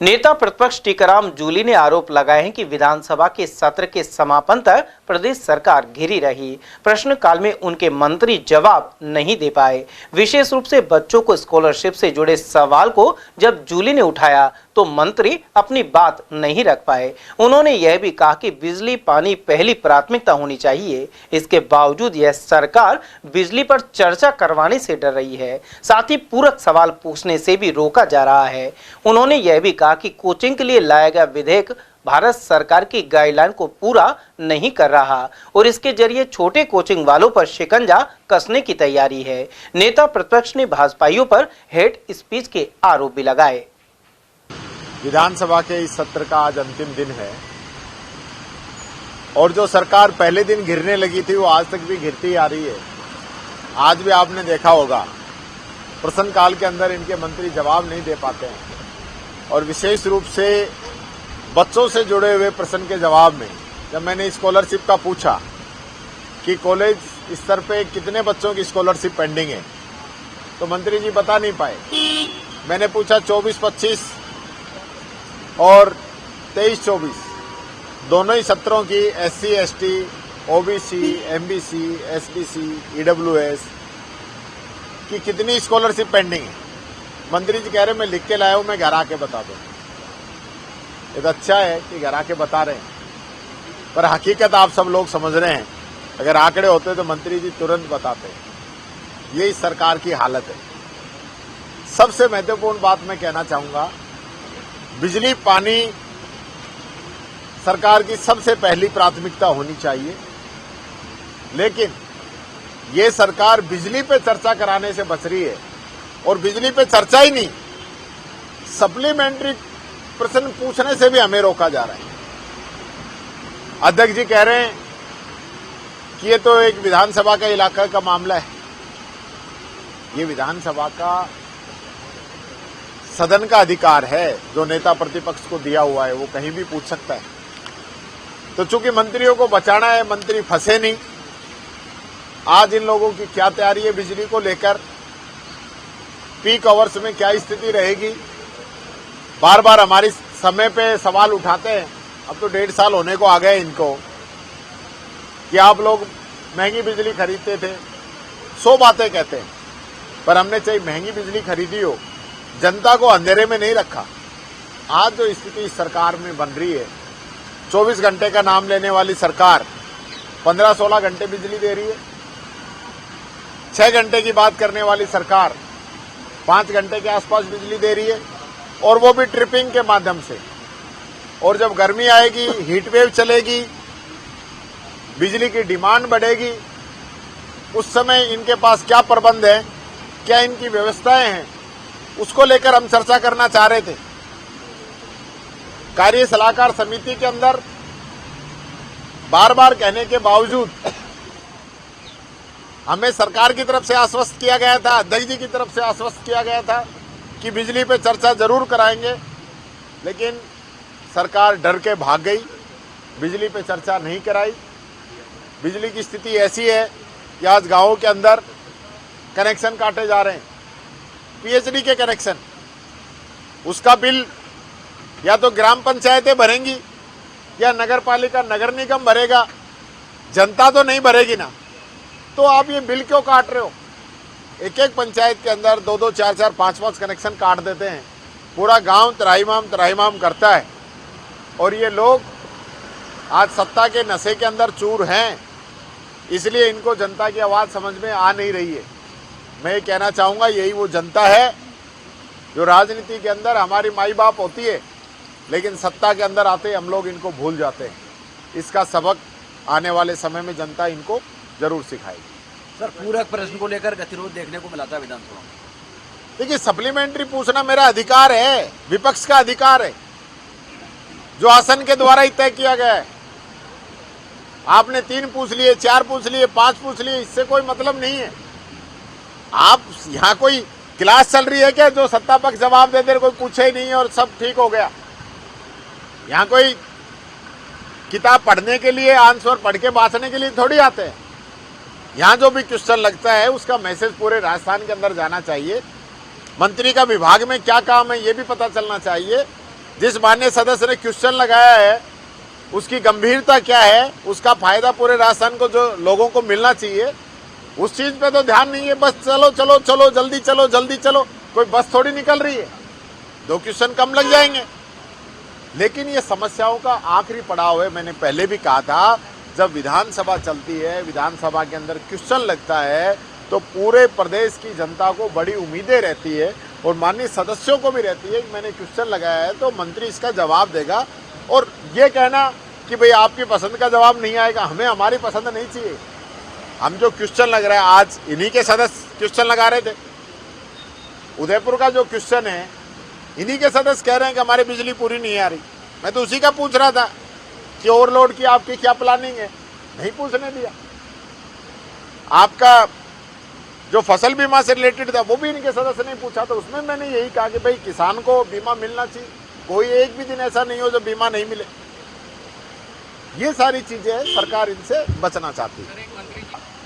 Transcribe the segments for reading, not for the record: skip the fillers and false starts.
नेता प्रतिपक्ष टीकाराम जूली ने आरोप लगाए हैं कि विधानसभा के सत्र के समापन तक प्रदेश सरकार घिरी रही। प्रश्नकाल में उनके मंत्री जवाब नहीं दे पाए। विशेष रूप से बच्चों को स्कॉलरशिप से जुड़े सवाल को जब जूली ने उठाया तो मंत्री अपनी बात नहीं रख पाए। उन्होंने यह भी कहा कि बिजली पानी पहली प्राथमिकता होनी चाहिए। इसके बावजूद यह सरकार बिजली पर चर्चा करवाने से डर रही है, साथ ही पूरक सवाल पूछने से भी रोका जा रहा है। उन्होंने यह भी कहा कि कोचिंग के लिए लाया गया विधेयक भारत सरकार की गाइडलाइन को पूरा नहीं कर रहा और इसके जरिए छोटे कोचिंग वालों पर शिकंजा कसने की तैयारी है। नेता प्रतिपक्ष ने भाजपाइयों पर हेट स्पीच के आरोप भी लगाए। विधानसभा के इस सत्र का आज अंतिम दिन है और जो सरकार पहले दिन घिरने लगी थी वो आज तक भी घिरती आ रही है। आज भी आपने देखा होगा प्रश्नकाल के अंदर इनके मंत्री जवाब नहीं दे पाते हैं और विशेष रूप से बच्चों से जुड़े हुए प्रश्न के जवाब में जब मैंने स्कॉलरशिप का पूछा कि कॉलेज स्तर पे कितने बच्चों की स्कॉलरशिप पेंडिंग है तो मंत्री जी बता नहीं पाए। मैंने पूछा 24-25 और 23-24 दोनों ही सत्रों की SC, ST, OBC, MBC, SBC, EWS की कितनी स्कॉलरशिप पेंडिंग है। मंत्री जी कह रहे मैं लिख के लाया हूं, मैं घर आके बता दूं। ये तो अच्छा है कि घर आके बता रहे हैं, पर हकीकत आप सब लोग समझ रहे हैं। अगर आंकड़े होते तो मंत्री जी तुरंत बताते। यही सरकार की हालत है। सबसे महत्वपूर्ण बात मैं कहना चाहूंगा, बिजली पानी सरकार की सबसे पहली प्राथमिकता होनी चाहिए, लेकिन ये सरकार बिजली पे चर्चा कराने से बच रही है और बिजली पे चर्चा ही नहीं, सप्लीमेंट्री प्रश्न पूछने से भी हमें रोका जा रहा है। अध्यक्ष जी कह रहे हैं कि ये तो एक विधानसभा का इलाका का मामला है। ये विधानसभा का सदन का अधिकार है जो नेता प्रतिपक्ष को दिया हुआ है, वो कहीं भी पूछ सकता है। तो चूंकि मंत्रियों को बचाना है, मंत्री फंसे नहीं। आज इन लोगों की क्या तैयारी है बिजली को लेकर, पीक आवर्स में क्या स्थिति रहेगी। बार बार हमारी समय पे सवाल उठाते हैं। अब तो 1.5 साल होने को आ गए इनको कि आप लोग महंगी बिजली खरीदते थे। 100 बातें कहते हैं, पर हमने चाहे महंगी बिजली खरीदी हो, जनता को अंधेरे में नहीं रखा। आज जो स्थिति सरकार में बन रही है, 24 घंटे का नाम लेने वाली सरकार 15-16 घंटे बिजली दे रही है। 6 घंटे की बात करने वाली सरकार 5 घंटे के आसपास बिजली दे रही है और वो भी ट्रिपिंग के माध्यम से। और जब गर्मी आएगी, हीट वेव चलेगी, बिजली की डिमांड बढ़ेगी, उस समय इनके पास क्या प्रबंध है, क्या इनकी व्यवस्थाएं हैं, उसको लेकर हम चर्चा करना चाह रहे थे। कार्य सलाहकार समिति के अंदर बार बार कहने के बावजूद हमें सरकार की तरफ से आश्वस्त किया गया था, अध्यक्ष जी की तरफ से आश्वस्त किया गया था कि बिजली पे चर्चा जरूर कराएंगे, लेकिन सरकार डर के भाग गई, बिजली पे चर्चा नहीं कराई। बिजली की स्थिति ऐसी है कि आज गांवों के अंदर कनेक्शन काटे जा रहे हैं, PHD के कनेक्शन। उसका बिल या तो ग्राम पंचायतें भरेंगी या नगर पालिका, नगर निगम भरेगा, जनता तो नहीं भरेगी ना। तो आप ये बिल क्यों काट रहे हो? एक एक पंचायत के अंदर 2-2, 4-4, 5-5 कनेक्शन काट देते हैं। पूरा गांव त्राहिमाम करता है और ये लोग आज सत्ता के नशे के अंदर चूर हैं, इसलिए इनको जनता की आवाज़ समझ में आ नहीं रही है। मैं ये कहना चाहूँगा, यही वो जनता है जो राजनीति के अंदर हमारी माई बाप होती है, लेकिन सत्ता के अंदर आते हम लोग इनको भूल जाते हैं। इसका सबक आने वाले समय में जनता इनको जरूर सिखाएगी। सर, पूरक प्रश्न को लेकर गतिरोध देखने को मिला था विधानसभा में। देखिए, सप्लीमेंट्री पूछना मेरा अधिकार है, विपक्ष का अधिकार है, जो आसन के द्वारा ही तय किया गया है। आपने 3 पूछ लिए, 4 पूछ लिए, 5 पूछ लिए, इससे कोई मतलब नहीं है। आप यहाँ कोई क्लास चल रही है क्या जो सत्ता पक्ष जवाब दे दे, कोई पूछे ही नहीं और सब ठीक हो गया? यहाँ कोई किताब पढ़ने के लिए, आंसर पढ़ के बांटने के लिए थोड़ी आते हैं। यहाँ जो भी क्वेश्चन लगता है उसका मैसेज पूरे राजस्थान के अंदर जाना चाहिए। मंत्री का विभाग में क्या काम है ये भी पता चलना चाहिए जिस माननीय सदस्य ने क्वेश्चन लगाया है उसकी गंभीरता क्या है, उसका फायदा पूरे राजस्थान को जो लोगों को मिलना चाहिए, उस चीज पे तो ध्यान नहीं है। बस चलो चलो चलो जल्दी चलो जल्दी चलो, कोई बस थोड़ी निकल रही है, 2 क्वेश्चन कम लग जाएंगे। लेकिन ये समस्याओं का आखिरी पड़ाव है। मैंने पहले भी कहा था, जब विधानसभा चलती है, विधानसभा के अंदर क्वेश्चन लगता है तो पूरे प्रदेश की जनता को बड़ी उम्मीदें रहती है और माननीय सदस्यों को भी रहती है कि मैंने क्वेश्चन लगाया है तो मंत्री इसका जवाब देगा। और ये कहना कि भाई आपकी पसंद का जवाब नहीं आएगा, हमें हमारी पसंद नहीं चाहिए। हम जो क्वेश्चन लग रहा है, आज इन्हीं के सदस्य क्वेश्चन लगा रहे थे। उदयपुर का जो क्वेश्चन है, इन्हीं के सदस्य कह रहे हैं कि हमारी बिजली पूरी नहीं आ रही। मैं तो उसी का पूछ रहा था कि ओवरलोड की आपकी क्या प्लानिंग है, नहीं पूछने दिया। आपका जो फसल बीमा से रिलेटेड था वो भी इनके सदस्य ने पूछा, तो उसमें मैंने यही कहा कि भाई किसान को बीमा मिलना चाहिए, कोई एक भी दिन ऐसा नहीं हो जो बीमा नहीं मिले। ये सारी चीजें सरकार इनसे बचना चाहती है।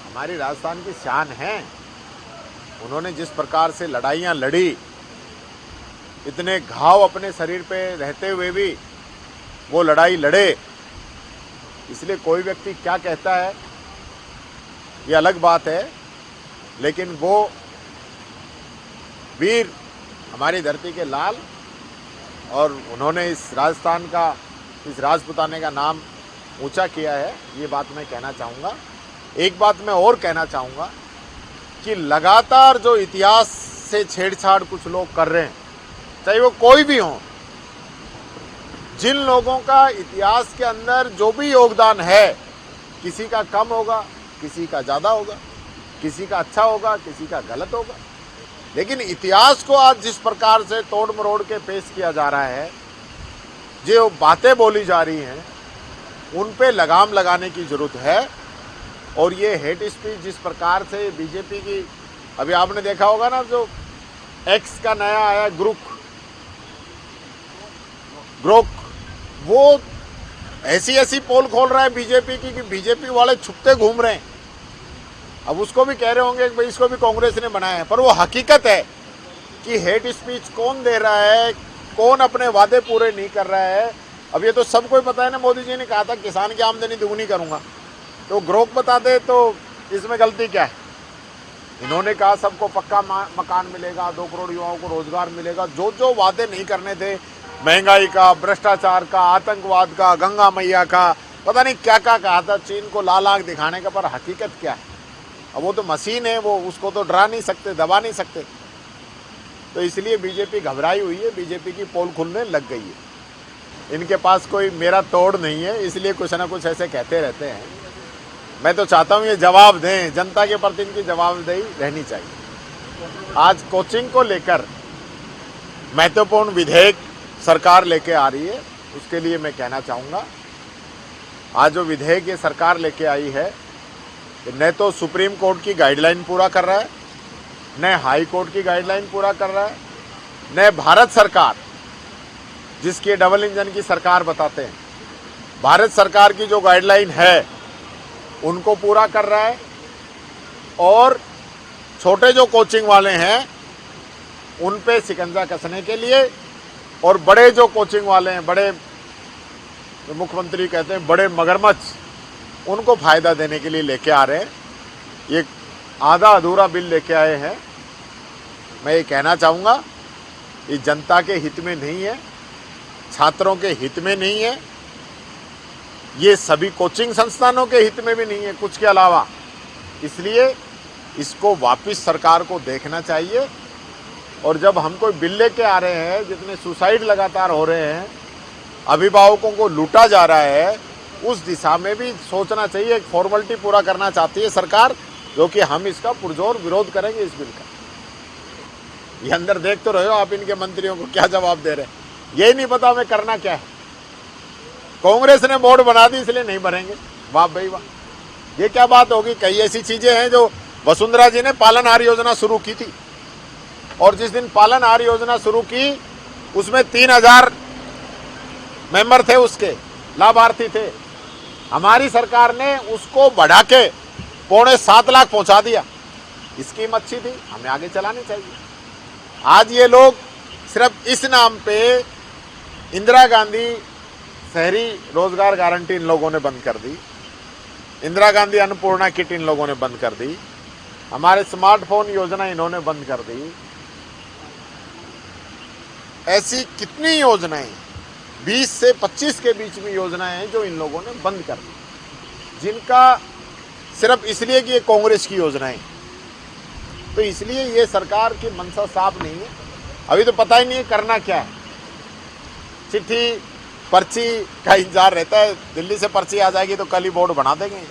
हमारी राजस्थान की शान है, उन्होंने जिस प्रकार से लड़ाइयाँ लड़ी, इतने घाव अपने शरीर पे रहते हुए भी वो लड़ाई लड़े। इसलिए कोई व्यक्ति क्या कहता है ये अलग बात है, लेकिन वो वीर हमारी धरती के लाल, और उन्होंने इस राजस्थान का, इस राजपुताने का नाम ऊंचा किया है। ये बात मैं कहना चाहूँगा। एक बात मैं और कहना चाहूँगा कि लगातार जो इतिहास से छेड़छाड़ कुछ लोग कर रहे हैं, चाहे वो कोई भी हो, जिन लोगों का इतिहास के अंदर जो भी योगदान है, किसी का कम होगा, किसी का ज़्यादा होगा, किसी का अच्छा होगा, किसी का गलत होगा, लेकिन इतिहास को आज जिस प्रकार से तोड़ मरोड़ के पेश किया जा रहा है, जो बातें बोली जा रही हैं, उन पे लगाम लगाने की ज़रूरत है। और ये हेट स्पीच जिस प्रकार से बीजेपी की, अभी आपने देखा होगा ना, जो एक्स का नया आया ग्रोक, वो ऐसी ऐसी पोल खोल रहा है बीजेपी की कि बीजेपी वाले छुपते घूम रहे हैं। अब उसको भी कह रहे होंगे कि भाई इसको भी कांग्रेस ने बनाया है, पर वो हकीकत है कि हेट स्पीच कौन दे रहा है, कौन अपने वादे पूरे नहीं कर रहा है। अब ये तो सबको ही पता है ना, मोदी जी ने कहा था किसान की आमदनी दुगुनी करूंगा, तो ग्रोक बता दे तो इसमें गलती क्या है। इन्होंने कहा सबको पक्का मकान मिलेगा, 2 करोड़ युवाओं को रोजगार मिलेगा, जो जो वादे नहीं करने थे, महंगाई का, भ्रष्टाचार का, आतंकवाद का, गंगा मैया का, पता नहीं क्या क्या कहा था, चीन को लाल आंख दिखाने का। पर हकीकत क्या है? अब वो तो मशीन है, वो उसको तो डरा नहीं सकते, दबा नहीं सकते। तो इसलिए बीजेपी घबराई हुई है, बीजेपी की पोल खुलने लग गई है। इनके पास कोई मेरा तोड़ नहीं है, इसलिए कुछ ना कुछ ऐसे कहते रहते हैं। मैं तो चाहता हूँ ये जवाब दें, जनता के प्रति इनकी जवाबदेही रहनी चाहिए। आज कोचिंग को लेकर महत्वपूर्ण विधेयक सरकार लेके आ रही है, उसके लिए मैं कहना चाहूँगा, आज जो विधेयक ये सरकार लेके आई है, न तो सुप्रीम कोर्ट की गाइडलाइन पूरा कर रहा है, न हाई कोर्ट की गाइडलाइन पूरा कर रहा है, न भारत सरकार, जिसकी डबल इंजन की सरकार बताते हैं, भारत सरकार की जो गाइडलाइन है उनको पूरा कर रहा है। और छोटे जो कोचिंग वाले हैं उन पे शिकंजा कसने के लिए, और बड़े जो कोचिंग वाले हैं, बड़े जो मुख्यमंत्री कहते हैं बड़े मगरमच्छ, उनको फ़ायदा देने के लिए लेके आ रहे हैं। ये आधा अधूरा बिल लेके आए हैं। मैं ये कहना चाहूँगा, ये जनता के हित में नहीं है, छात्रों के हित में नहीं है, ये सभी कोचिंग संस्थानों के हित में भी नहीं है कुछ के अलावा। इसलिए इसको वापस सरकार को देखना चाहिए। और जब हम कोई बिल लेके आ रहे हैं, जितने सुसाइड लगातार हो रहे हैं, अभिभावकों को लूटा जा रहा है, उस दिशा में भी सोचना चाहिए। एक फॉर्मेलिटी पूरा करना चाहती है सरकार, जो कि हम इसका पुरजोर विरोध करेंगे इस बिल का। ये अंदर देख तो रहे हो आप, इनके मंत्रियों को क्या जवाब दे रहे हैं, यही नहीं पता हमें करना क्या है। कांग्रेस ने बोर्ड बना दी इसलिए नहीं भरेंगे, वाह भाई वाह, ये क्या बात होगी। कई ऐसी चीजें हैं जो वसुंधरा जी ने पालनहार योजना शुरू की थी, और जिस दिन पालनहार योजना शुरू की उसमें 3000 मेंबर थे, उसके लाभार्थी थे। हमारी सरकार ने उसको बढ़ा के 6.25 लाख पहुंचा दिया। स्कीम अच्छी थी, हमें आगे चलानी चाहिए। आज ये लोग सिर्फ इस नाम पे इंदिरा गांधी शहरी रोजगार गारंटी इन लोगों ने बंद कर दी। इंदिरा गांधी अन्नपूर्णा किट इन लोगों ने बंद कर दी। हमारे स्मार्टफोन योजना इन्होंने बंद कर दी। ऐसी कितनी योजनाएं 20 से 25 के बीच में योजनाएं हैं जो इन लोगों ने बंद कर दी, जिनका सिर्फ इसलिए कि ये कांग्रेस की योजनाएं। तो इसलिए ये सरकार की मंशा साफ नहीं है। अभी तो पता ही नहीं है करना क्या है। चिट्ठी पर्ची का इंतजार रहता है, दिल्ली से पर्ची आ जाएगी तो कल ही बोर्ड बना देंगे।